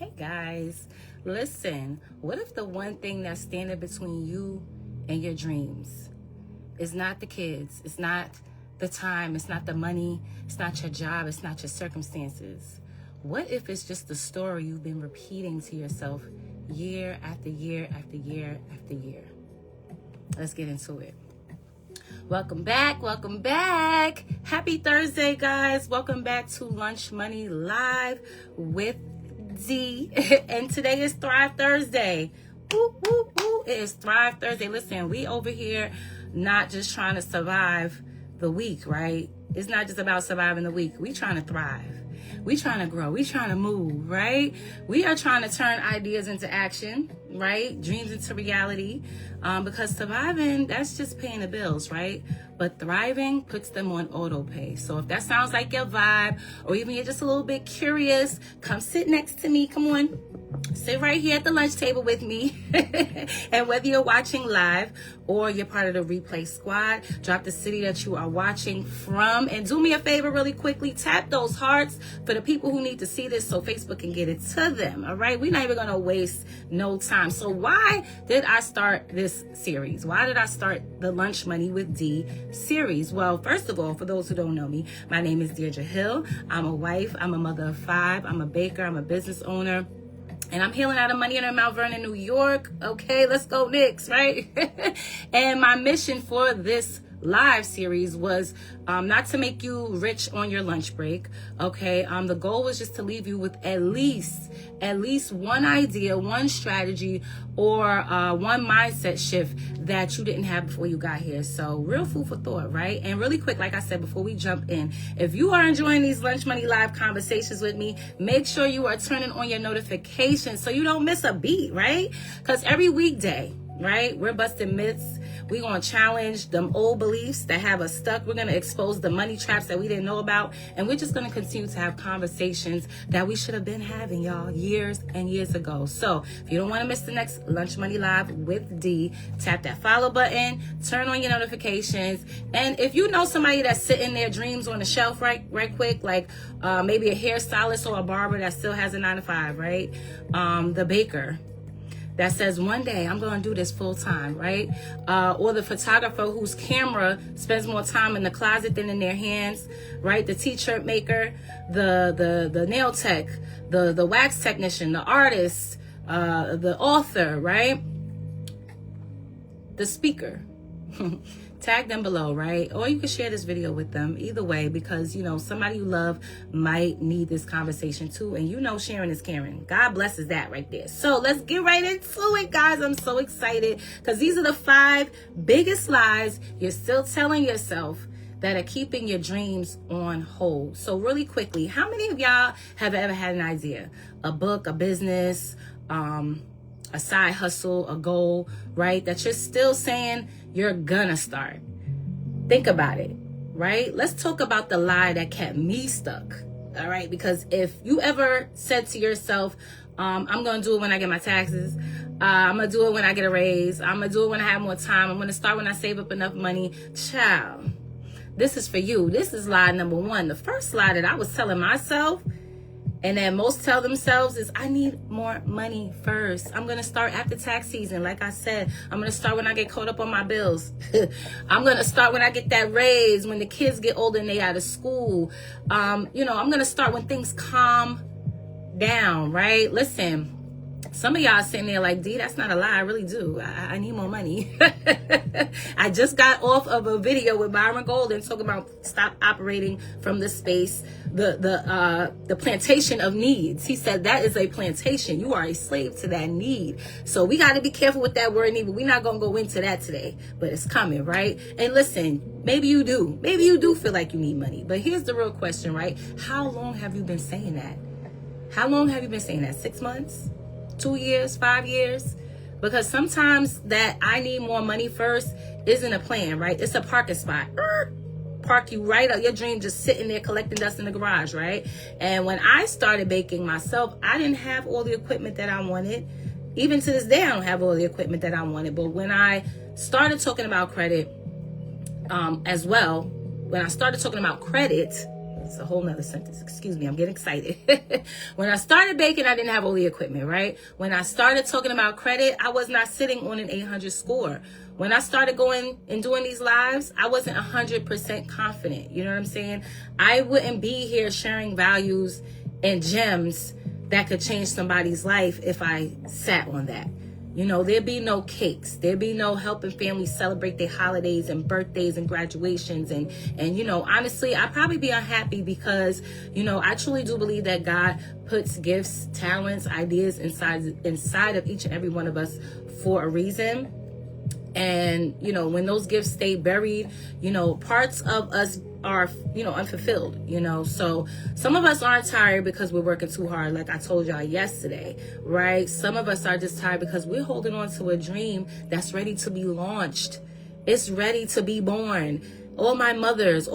Hey guys, listen, what if the one thing that's standing between you and your dreams is not the kids, it's not the time, it's not the money, it's not your job, it's not your circumstances? What if it's just the story you've been repeating to yourself year after year after year after year? Let's get into it. Welcome back. Happy Thursday, guys. Welcome back to Lunch Money Live with D. And today is Thrive Thursday. Woo, woo, woo. It is Thrive Thursday. Listen, we over here not just trying to survive the week, right? It's not just about surviving the week. We trying to thrive. We trying to grow. We trying to move, right? We are trying to turn ideas into action, right? Dreams into reality. Because surviving, that's just paying the bills, right? But thriving puts them on auto pay. So if that sounds like your vibe, or even you're just a little bit curious, come sit next to me. Come on. Sit right here at the lunch table with me. And whether you're watching live or you're part of the replay squad, drop the city that you are watching from. And do me a favor really quickly, tap those hearts for the people who need to see this so Facebook can get it to them. All right, we're not even going to waste no time. So why did I start this series? Why did I start the Lunch Money with D series? Well, first of all, for those who don't know me, my name is Deirdre Hill. I'm a wife. I'm a mother of 5. I'm a baker. I'm a business owner. And I'm hailing out of Money in Mount Vernon, New York. Okay, let's go Knicks, right? And my mission for this live series was not to make you rich on your lunch break. Okay, the goal was just to leave you with at least one idea, one strategy, or one mindset shift that you didn't have before you got here. So real food for thought, right? And really quick, like I said, before we jump in, if you are enjoying these Lunch Money Live conversations with me, make sure you are turning on your notifications so you don't miss a beat, right? Because every weekday, right, we're busting myths. We're going to challenge them old beliefs that have us stuck. We're going to expose the money traps that we didn't know about. And we're just going to continue to have conversations that we should have been having, y'all, years and years ago. So if you don't want to miss the next Lunch Money Live with D, tap that follow button, turn on your notifications. And if you know somebody that's sitting their dreams on the shelf right quick, like maybe a hairstylist or a barber that still has a 9-to-5, right? The baker that says one day I'm going to do this full time, right? Or the photographer whose camera spends more time in the closet than in their hands, right? The t-shirt maker, the nail tech, the wax technician, the artist, the author, right? The speaker. Tag them below, right? Or you can share this video with them. Either way, because, you know, somebody you love might need this conversation too. And you know sharing is caring. God blesses that right there. So let's get right into it, guys. I'm so excited because these are the 5 biggest lies you're still telling yourself that are keeping your dreams on hold. So really quickly, how many of y'all have ever had an idea? A book, a business, a side hustle, a goal, right? That you're still saying you're gonna start. Think about it, right? Let's talk about the lie that kept me stuck, all right? Because if you ever said to yourself, I'm gonna do it when I get my taxes, I'm gonna do it when I get a raise, I'm gonna do it when I have more time, I'm gonna start when I save up enough money, child, this is for you. This is lie number 1. The first lie that I was telling myself, and that most tell themselves, is I need more money first. I'm going to start after tax season. Like I said, I'm going to start when I get caught up on my bills. I'm going to start when I get that raise, when the kids get older and they out of school. I'm going to start when things calm down, right? Listen, some of y'all sitting there like, D, that's not a lie. I really do. I need more money. I just got off of a video with Byron Golden talking about stop operating from the space, the plantation of needs. He said that is a plantation. You are a slave to that need. So we got to be careful with that word need, but we're not going to go into that today, but it's coming, right? And listen, maybe you do. Maybe you do feel like you need money. But here's the real question, right? How long have you been saying that? How long have you been saying that? 6 months? 2 years, 5 years? Because sometimes that I need more money first isn't a plan, right? It's a parking spot. Park you right up. Your dream just sitting there collecting dust in the garage, right? And when I started baking myself, I didn't have all the equipment that I wanted. Even to this day, I don't have all the equipment that I wanted. But when I started talking about credit as well, when I started talking about credit, sentence, a whole nother sentence. Excuse me, I'm getting excited. When I started baking, I didn't have all the equipment, right? When I started talking about credit, I was not sitting on an 800 score. When I started going and doing these lives, I wasn't 100% confident. You know what I'm saying? I wouldn't be here sharing values and gems that could change somebody's life if I sat on that. You know, there'd be no cakes. There'd be no helping families celebrate their holidays and birthdays and graduations. And you know, honestly, I'd probably be unhappy because, you know, I truly do believe that God puts gifts, talents, ideas inside of each and every one of us for a reason. And, you know, when those gifts stay buried, you know, parts of us are, you know, unfulfilled, you know. So some of us aren't tired because we're working too hard, like I told y'all yesterday, right? Some of us are just tired because we're holding on to a dream that's ready to be launched. It's ready to be born. All of my mothers,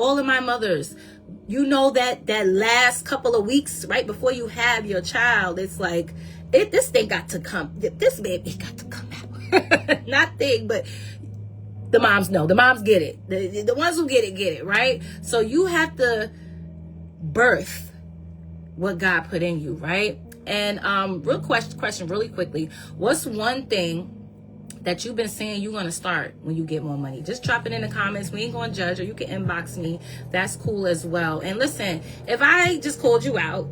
you know, that last couple of weeks right before you have your child, it's like, this thing got to come. This baby got to come out. Not thing, but the moms know. The moms get it. The ones who get it, right? So you have to birth what God put in you, right? And real question really quickly. What's one thing that you've been saying you're going to start when you get more money? Just drop it in the comments. We ain't going to judge, or you can inbox me. That's cool as well. And listen, if I just called you out,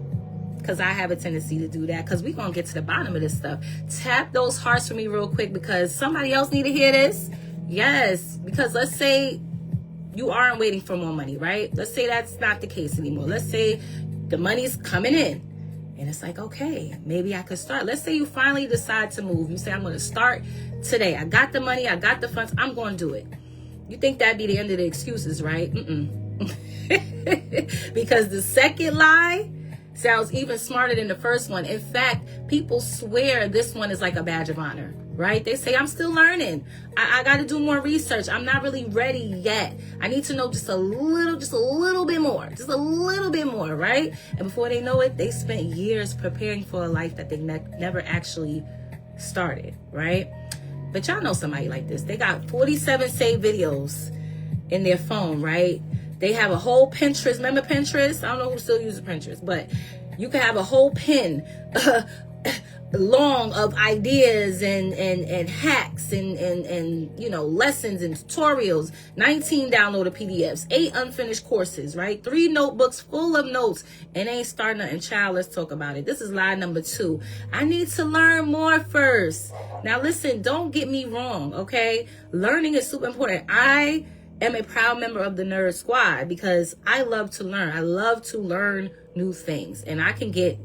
because I have a tendency to do that, because we're going to get to the bottom of this stuff. Tap those hearts for me real quick, because somebody else need to hear this. Yes, because let's say you aren't waiting for more money, right? Let's say that's not the case anymore. Let's say the money's coming in, and it's like, okay, maybe I could start. Let's say you finally decide to move. You say, I'm going to start today. I got the money. I got the funds. I'm going to do it. You think that'd be the end of the excuses, right? Because the second lie sounds even smarter than the first one. In fact, people swear this one is like a badge of honor, right? They say, I'm still learning. I got to do more research. I'm not really ready yet. I need to know just a little bit more, right? And before they know it, they spent years preparing for a life that they never actually started, right? But y'all know somebody like this. They got 47 saved videos in their phone, right? They have a whole Pinterest. Remember Pinterest? I don't know who still uses Pinterest, but you can have a whole pin long of ideas and hacks and you know, lessons and tutorials, 19 downloaded PDFs, 8 unfinished courses, right? 3 notebooks full of notes, and ain't starting nothing. Child, let's talk about it. This is lie number 2. I need to learn more first. Now listen, don't get me wrong, okay? Learning is super important. I am a proud member of the Nerd Squad because I love to learn. I love to learn new things, and I can get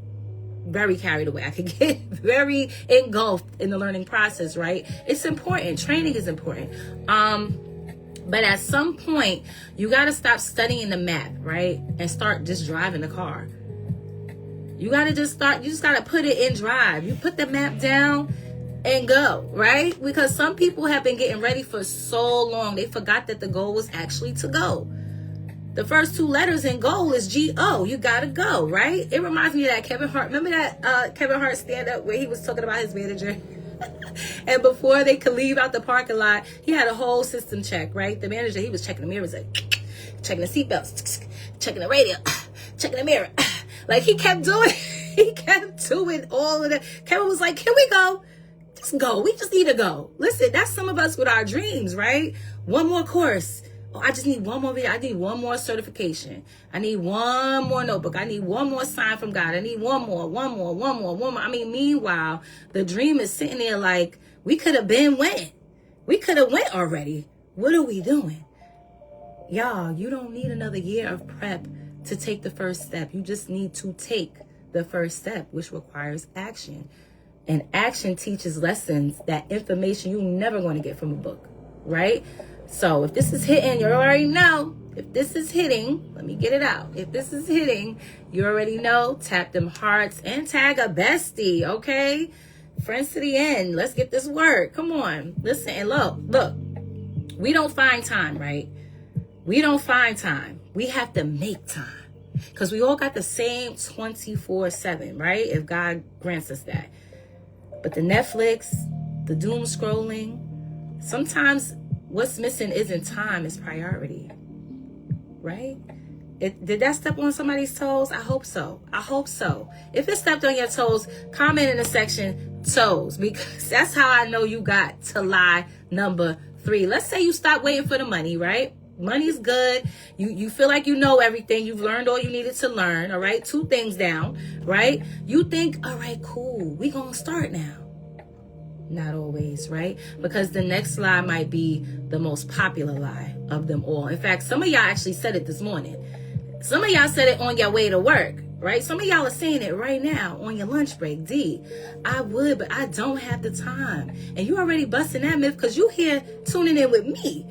very carried away. I can get very engulfed in the learning process, right? It's important. Training is important. But at some point, you got to stop studying the map, right? And start just driving the car. You got to just start. You just got to put it in drive. You put the map down and go, right? Because some people have been getting ready for so long, they forgot that the goal was actually to go. The first 2 letters in goal is G-O. You gotta go, right? It reminds me of that Kevin Hart. Remember that Kevin Hart stand-up where he was talking about his manager? And before they could leave out the parking lot, he had a whole system check, right? The manager, he was checking the mirrors, like, checking the seatbelts, checking the radio, checking the mirror. Like, he kept doing all of that. Kevin was like, can we go? Just go. We just need to go. Listen, that's some of us with our dreams, right? One more course. Oh, I just need one more video. I need one more certification. I need one more notebook. I need one more sign from God. I need one more. I mean, meanwhile, the dream is sitting there like, we could have went. We could have went already. What are we doing? Y'all, you don't need another year of prep to take the first step. You just need to take the first step, which requires action. And action teaches lessons, that information you're never going to get from a book, right? So if this is hitting, you already know. If this is hitting, let me get it out. If this is hitting, you already know. Tap them hearts and tag a bestie, okay? Friends to the end. Let's get this work. Come on. Listen, and look. We don't find time, right? We don't find time. We have to make time. Because we all got the same 24/7, right? If God grants us that. But the Netflix, the doom scrolling, sometimes what's missing isn't time, it's priority, right? Did that step on somebody's toes? I hope so. I hope so. If it stepped on your toes, comment in the section toes, because that's how I know you got to lie number 3. Let's say you stop waiting for the money, right? Money's good. You feel like you know everything. You've learned all you needed to learn, all right? 2 things down, right? You think, all right, cool. We gonna start now. Not always, right? Because the next lie might be the most popular lie of them all. In fact, some of y'all actually said it this morning. Some of y'all said it on your way to work, right? Some of y'all are saying it right now on your lunch break. D, I would, but I don't have the time. And you already busting that myth because you here tuning in with me.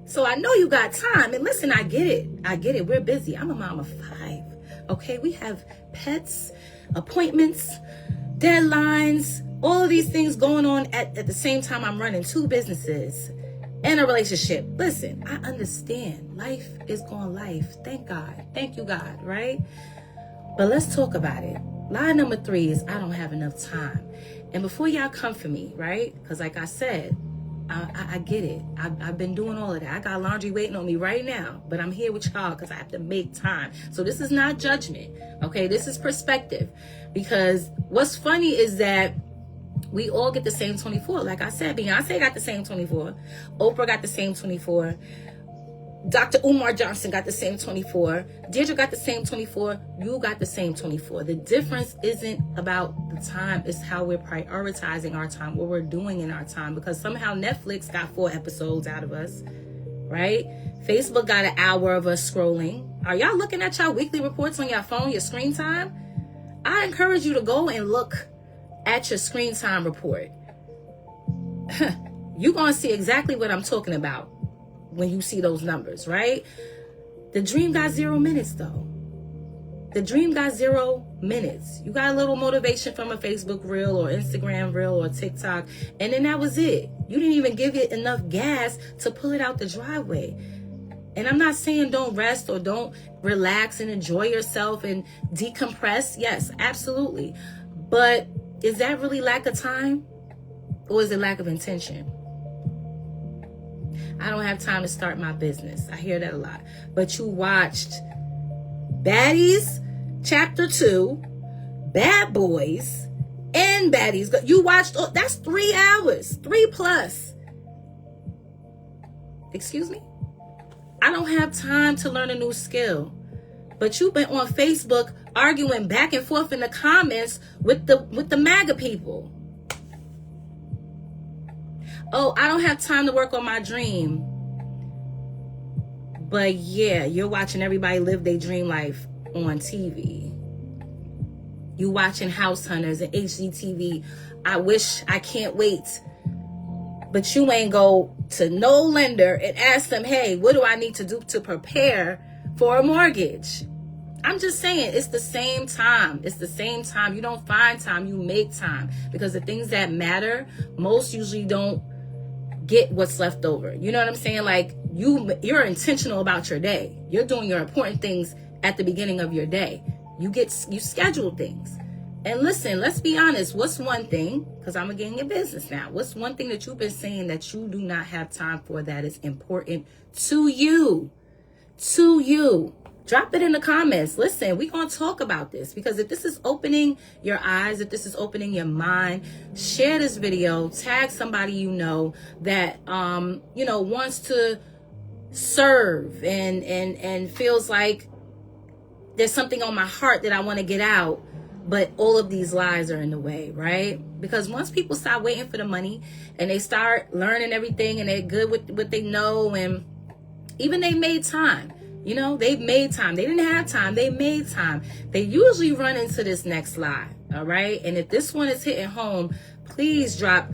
So I know you got time. And listen, I get it. I get it. We're busy. I'm a mom of 5. Okay, we have pets, appointments, deadlines, all of these things going on at the same time. I'm running 2 businesses and a relationship. Listen, I understand. Life is going life. Thank God. Thank you, God, right? But let's talk about it. Lie number 3 is I don't have enough time. And before y'all come for me, right? Because like I said, I get it. I've been doing all of that. I got laundry waiting on me right now, but I'm here with y'all because I have to make time. So this is not judgment, okay? This is perspective. Because what's funny is that we all get the same 24. Like I said, Beyonce got the same 24. Oprah got the same 24. Dr. Umar Johnson got the same 24. Deirdre got the same 24. You got the same 24. The difference isn't about the time. It's how we're prioritizing our time, what we're doing in our time. Because somehow Netflix got 4 episodes out of us, right? Facebook got an hour of us scrolling. Are y'all looking at y'all weekly reports on your phone, your screen time? I encourage you to go and look at your screen time report. You're going to see exactly what I'm talking about when you see those numbers, right? The dream got 0 minutes, though. The dream got 0 minutes. You got a little motivation from a Facebook reel or Instagram reel or TikTok, and then that was it. You didn't even give it enough gas to pull it out the driveway. And I'm not saying don't rest or don't relax and enjoy yourself and decompress. Yes, absolutely. But is that really lack of time, or is it lack of intention? I don't have time to start my business. I hear that a lot. But you watched Baddies Chapter 2, Bad Boys, and Baddies. You watched, that's 3 hours, 3+. Excuse me? I don't have time to learn a new skill. But you've been on Facebook arguing back and forth in the comments with the MAGA people. Oh, I don't have time to work on my dream. But yeah, you're watching everybody live their dream life on TV. You watching House Hunters and HGTV. I wish, I can't wait. But you ain't go to no lender and ask them, hey, what do I need to do to prepare for a mortgage? I'm just saying, it's the same time. It's the same time. You don't find time, you make time. Because the things that matter, most usually don't get what's left over. You know what I'm saying? Like, you're intentional about your day. You're doing your important things at the beginning of your day. You schedule things. And listen, let's be honest. What's one thing, because I'm getting your business now. What's one thing that you've been saying that you do not have time for that is important to you? To you. Drop it in the comments. Listen, we're going to talk about this, because if this is opening your eyes, if this is opening your mind, share this video, tag somebody you know that, wants to serve and feels like there's something on my heart that I want to get out, but all of these lies are in the way, right? Because once people stop waiting for the money and they start learning everything and they're good with what they know, and even they made time. They've made time. They didn't have time. They made time. They usually run into this next lie. All right. And if this one is hitting home, please drop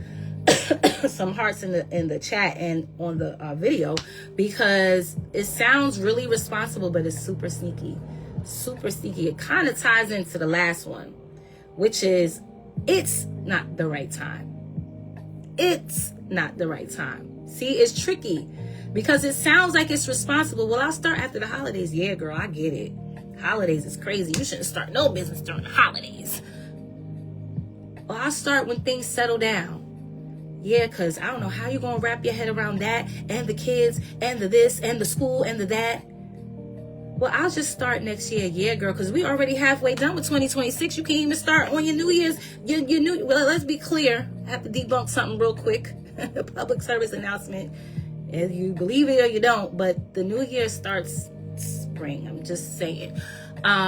some hearts in the chat and on the video, because it sounds really responsible, but it's super sneaky. Super sneaky. It kind of ties into the last one, which is it's not the right time. It's not the right time. See, it's tricky. Because it sounds like it's responsible. Well, I'll start after the holidays. Yeah, girl, I get it. Holidays is crazy. You shouldn't start no business during the holidays. Well, I'll start when things settle down. Yeah, because I don't know how you're going to wrap your head around that and the kids and the this and the school and the that. Well, I'll just start next year. Yeah, girl, because we already halfway done with 2026. You can't even start on your New Year's. Well, let's be clear. I have to debunk something real quick. A public service announcement. If you believe it or you don't, but the New Year starts spring. I'm just saying.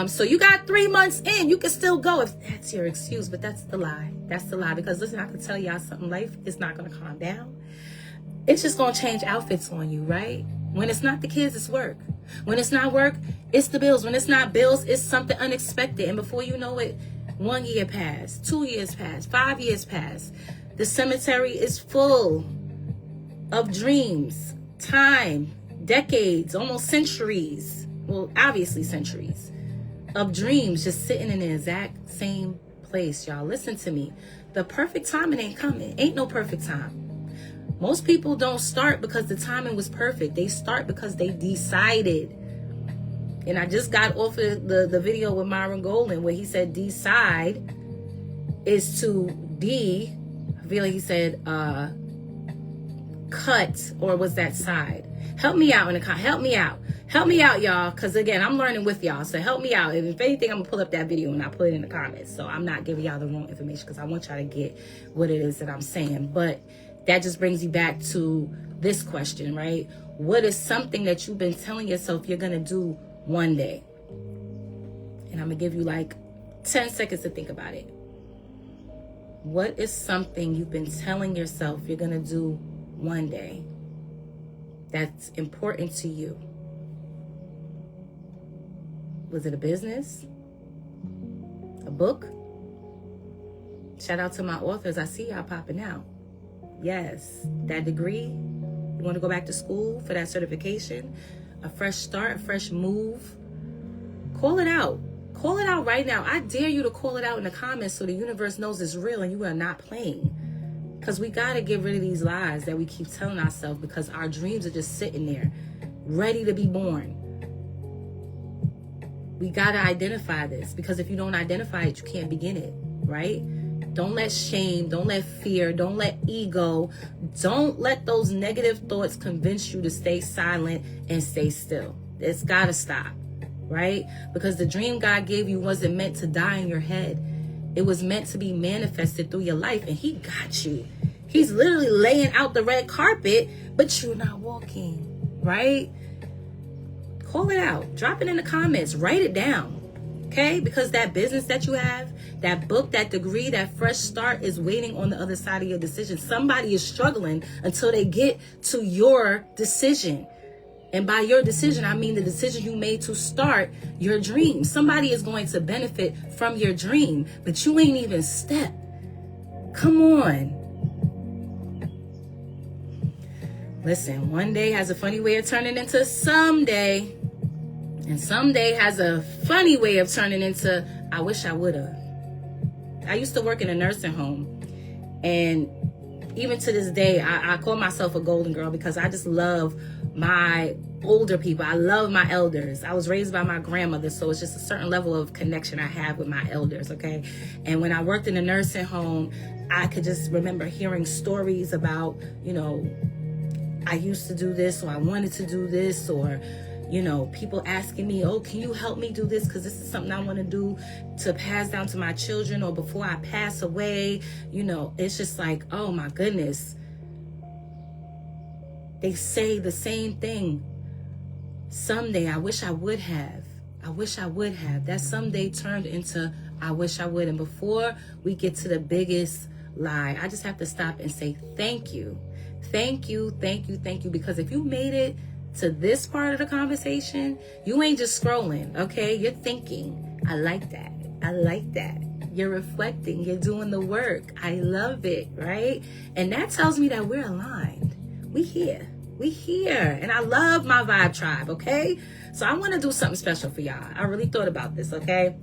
So you got 3 months in. You can still go if that's your excuse, but that's the lie. That's the lie. Because listen, I can tell y'all something. Life is not going to calm down. It's just going to change outfits on you, right? When it's not the kids, it's work. When it's not work, it's the bills. When it's not bills, it's something unexpected. And before you know it, 1 year passed, 2 years passed, 5 years passed. The cemetery is full of dreams, time, decades, almost centuries. Well, obviously centuries of dreams just sitting in the exact same place, y'all. Listen to me. The perfect timing ain't coming. Ain't no perfect time. Most people don't start because the timing was perfect. They start because they decided. And I just got off of the video with Myron Golden where he said decide is to I feel like he said cut, or was that side? Help me out in the comment. Help me out. Help me out, y'all. Because again, I'm learning with y'all. So help me out. If anything, I'm going to pull up that video and I'll put it in the comments. So I'm not giving y'all the wrong information because I want y'all to get what it is that I'm saying. But that just brings you back to this question, right? What is something that you've been telling yourself you're going to do one day? And I'm going to give you like 10 seconds to think about it. What is something you've been telling yourself you're going to do one day that's important to you? Was it a business? A book? Shout out to my authors. I see y'all popping out. Yes, that degree. You want to go back to school for that certification? A fresh start, a fresh move? Call it out. Call it out right now. I dare you to call it out in the comments so the universe knows it's real and you are not playing. Because we got to get rid of these lies that we keep telling ourselves because our dreams are just sitting there, ready to be born. We got to identify this because if you don't identify it, you can't begin it, right? Don't let shame, don't let fear, don't let ego, don't let those negative thoughts convince you to stay silent and stay still. It's got to stop, right? Because the dream God gave you wasn't meant to die in your head. It was meant to be manifested through your life, and he got you. He's literally laying out the red carpet, but you're not walking, right? Call it out. Drop it in the comments. Write it down. Okay? Because that business that you have, that book, that degree, that fresh start is waiting on the other side of your decision. Somebody is struggling until they get to your decision. And by your decision, I mean the decision you made to start your dream. Somebody is going to benefit from your dream, but you ain't even stepped. Come on. Listen, one day has a funny way of turning into someday. And someday has a funny way of turning into, I wish I would have. I used to work in a nursing home. And even to this day, I call myself a golden girl because I just love my older people. I love my elders. I was raised by my grandmother, so it's just a certain level of connection I have with my elders, okay? And when I worked in a nursing home, I could just remember hearing stories about, you know, I used to do this, or I wanted to do this, or, you know, people asking me, oh, can you help me do this? Because this is something I want to do to pass down to my children, or before I pass away. You know, it's just like, oh my goodness. They say the same thing. Someday, I wish I would have. I wish I would have. That someday turned into, I wish I would. And before we get to the biggest lie, I just have to stop and say, thank you. Thank you, thank you, thank you. Because if you made it to this part of the conversation, you ain't just scrolling, okay? You're thinking. I like that. I like that. You're reflecting. You're doing the work. I love it, right? And that tells me that we're aligned. We here. We here. And I love my vibe tribe, okay? So I want to do something special for y'all. I really thought about this, okay?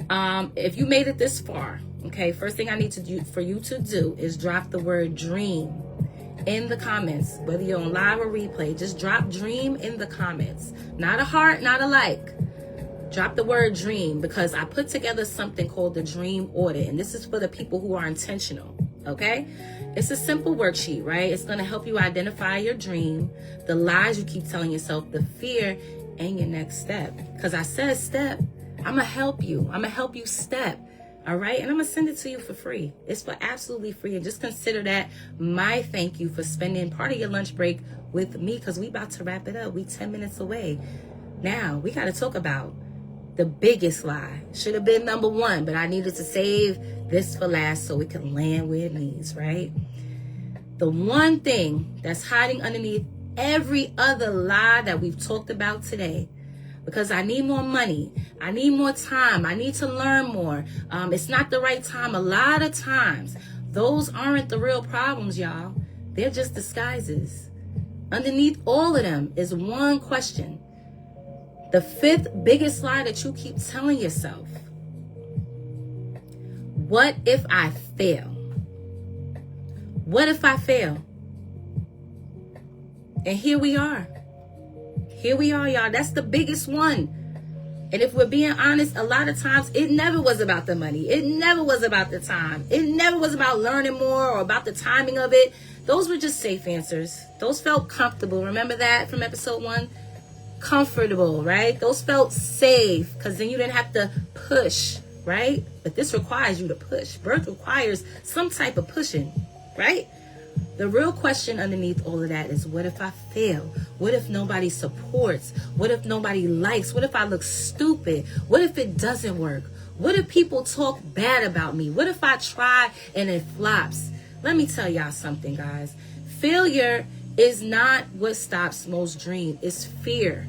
If you made it this far, okay, first thing I need to do for you to do is drop the word dream in the comments, whether you're on live or replay. Just drop dream in the comments. Not a heart, not a like. Drop the word dream, because I put together something called the dream audit, and this is for the people who are intentional, okay? It's a simple worksheet, right? It's going to help you identify your dream, the lies you keep telling yourself, the fear and your next step. Because I said step. I'm going to help you. I'm going to help you step. All right? And I'm going to send it to you for free. It's for absolutely free. And just consider that my thank you for spending part of your lunch break with me, because we about to wrap it up. We 10 minutes away. Now, we got to talk about the biggest lie. Should have been number one, but I needed to save this for last so it can land where it needs, right? The one thing that's hiding underneath every other lie that we've talked about today, because I need more money, I need more time, I need to learn more, it's not the right time. A lot of times, those aren't the real problems, y'all. They're just disguises. Underneath all of them is one question. The fifth biggest lie that you keep telling yourself. What if I fail? What if I fail? And here we are. Here we are, y'all. That's the biggest one. And if we're being honest, a lot of times it never was about the money. It never was about the time. It never was about learning more or about the timing of it. Those were just safe answers. Those felt comfortable. Remember that from episode 1? Comfortable, right? Those felt safe because then you didn't have to push, right? But this requires you to push. Birth requires some type of pushing, right? The real question underneath all of that is, what if I fail? What if nobody supports? What if nobody likes? What if I look stupid? What if it doesn't work? What if people talk bad about me? What if I try and it flops? Let me tell y'all something, guys. Failure is not what stops most dreams. It's fear.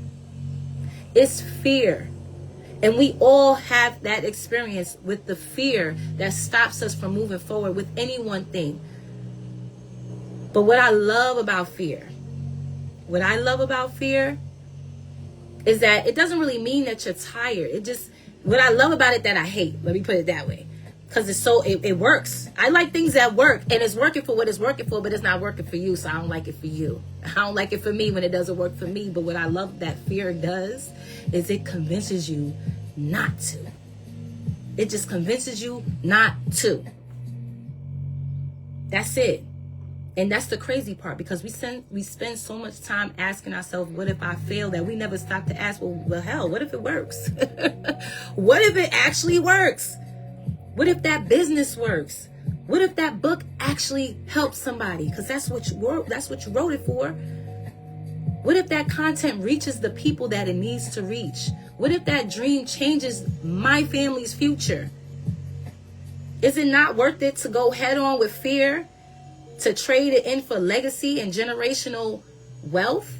It's fear. And we all have that experience with the fear that stops us from moving forward with any one thing. But what I love about fear, is that it doesn't really mean that you're tired. What I love about it that I hate, let me put it that way. Because it works. I like things that work, and it's working for what it's working for, but it's not working for you, so I don't like it for you. I don't like it for me when it doesn't work for me. But what I love that fear does is it convinces you not to. It just convinces you not to. That's it. And that's the crazy part, because we spend so much time asking ourselves, what if I fail, that we never stop to ask, well hell, what if it works? What if it actually works? What if that business works? What if that book actually helps somebody? Because that's what you wrote it for. What if that content reaches the people that it needs to reach? What if that dream changes my family's future? Is it not worth it to go head on with fear, to trade it in for legacy and generational wealth?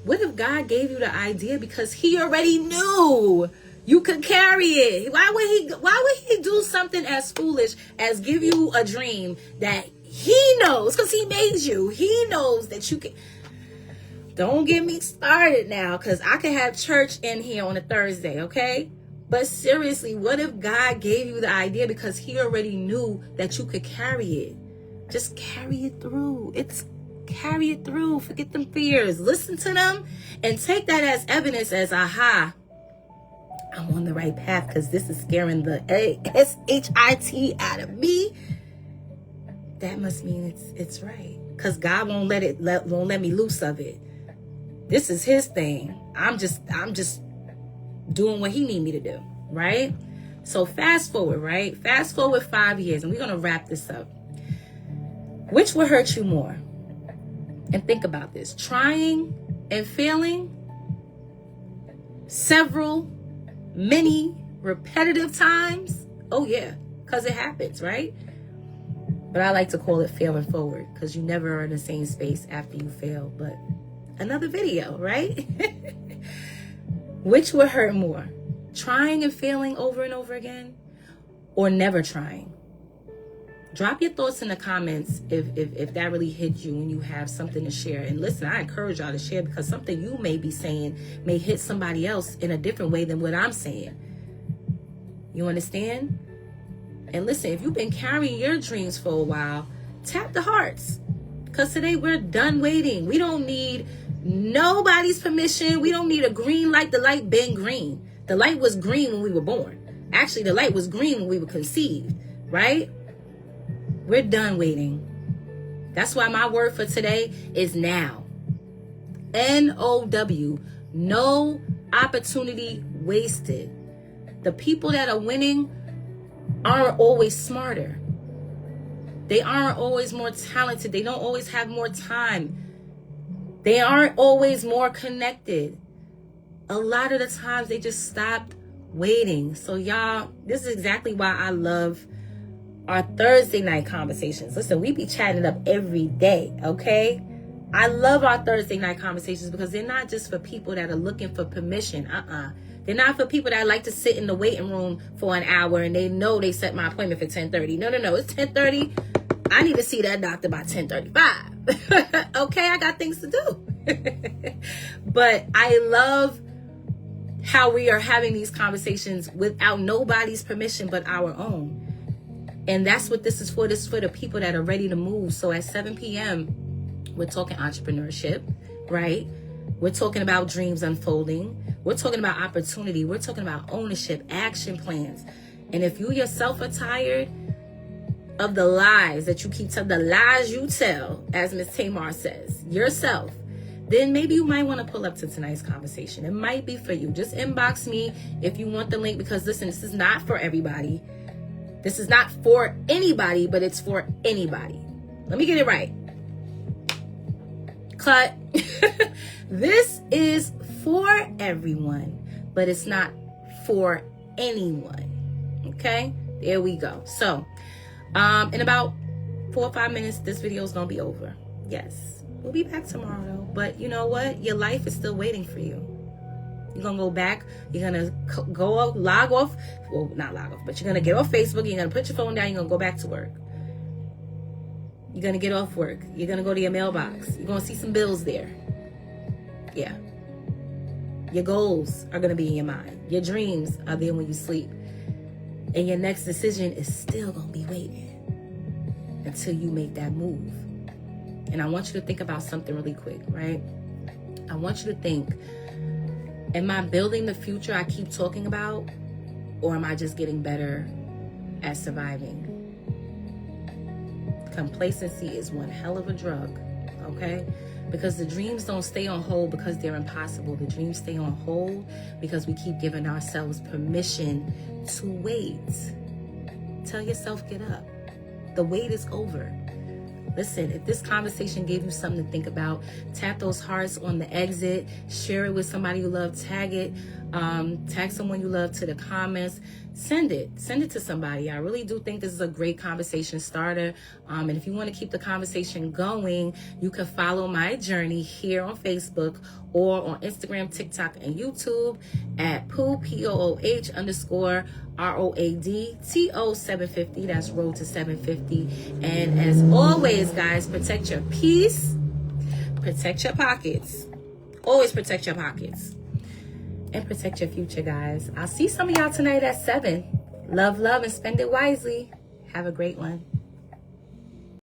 What if God gave you the idea because he already knew you could carry it? Why would he do something as foolish as give you a dream that he knows, because he made you, he knows that you can. Don't get me started now, because I could have church in here on a Thursday, okay? But seriously, what if God gave you the idea because he already knew that you could carry it? Just carry it through. Carry it through. Forget them fears. Listen to them and take that as evidence, as aha, I'm on the right path, because this is scaring the shit out of me. That must mean it's right, because God won't let me loose of it. This is his thing. I'm just doing what he need me to do, right? So fast forward, right? Fast forward 5 years, and we're going to wrap this up. Which will hurt you more? And think about this. Trying and failing many repetitive times. Oh yeah, because it happens, right? But I like to call it failing forward, because you never are in the same space after you fail. But another video, right? Which will hurt more? Trying and failing over and over again, or never trying? Drop your thoughts in the comments if that really hit you and you have something to share. And listen, I encourage y'all to share, because something you may be saying may hit somebody else in a different way than what I'm saying. You understand? And listen, if you've been carrying your dreams for a while, tap the hearts, because today we're done waiting. We don't need nobody's permission. We don't need a green light. The light been green. The light was green when we were born. Actually, the light was green when we were conceived, right? We're done waiting. That's why my word for today is now. N-O-W. No opportunity wasted. The people that are winning aren't always smarter. They aren't always more talented. They don't always have more time. They aren't always more connected. A lot of the times they just stopped waiting. So y'all, this is exactly why I love our Thursday night conversations. Listen, we be chatting up every day, okay? I love our Thursday night conversations because they're not just for people that are looking for permission. They're not for people that like to sit in the waiting room for an hour and they know they set my appointment for 10:30. No. It's 10:30. I need to see that doctor by 10:35. Okay, I got things to do. But I love how we are having these conversations without nobody's permission but our own. And that's what this is for. This is for the people that are ready to move. So at 7 p.m., we're talking entrepreneurship, right? We're talking about dreams unfolding. We're talking about opportunity. We're talking about ownership, action plans. And if you yourself are tired of the lies that you keep telling, the lies you tell, as Miss Tamar says, yourself, then maybe you might want to pull up to tonight's conversation. It might be for you. Just inbox me if you want the link, because listen, this is not for everybody. This is not for anybody, but it's for anybody. Let me get it right. Cut. This is for everyone, but it's not for anyone. Okay? There we go. So, in about 4 or 5 minutes, this video is going to be over. Yes. We'll be back tomorrow, though. But you know what? Your life is still waiting for you. You're going to go back. You're going to log off. Well, not log off, but you're going to get off Facebook. You're going to put your phone down. You're going to go back to work. You're going to get off work. You're going to go to your mailbox. You're going to see some bills there. Yeah. Your goals are going to be in your mind. Your dreams are there when you sleep. And your next decision is still going to be waiting until you make that move. And I want you to think about something really quick, right? I want you to think, am I building the future I keep talking about? Or am I just getting better at surviving? Complacency is one hell of a drug, okay? Because the dreams don't stay on hold because they're impossible. The dreams stay on hold because we keep giving ourselves permission to wait. Tell yourself, get up. The wait is over. Listen, if this conversation gave you something to think about, tap those hearts on the exit, share it with somebody you love, tag it, tag someone you love to the comments, send it to somebody. I really do think this is a great conversation starter. And if you want to keep the conversation going, you can follow my journey here on Facebook or on Instagram, TikTok, and YouTube at Pooh, Pooh _ROADTO 750. That's Road to 750. And as always, guys, protect your peace, protect your pockets. Always protect your pockets. And protect your future, guys. I'll see some of y'all tonight at 7. Love, and spend it wisely. Have a great one.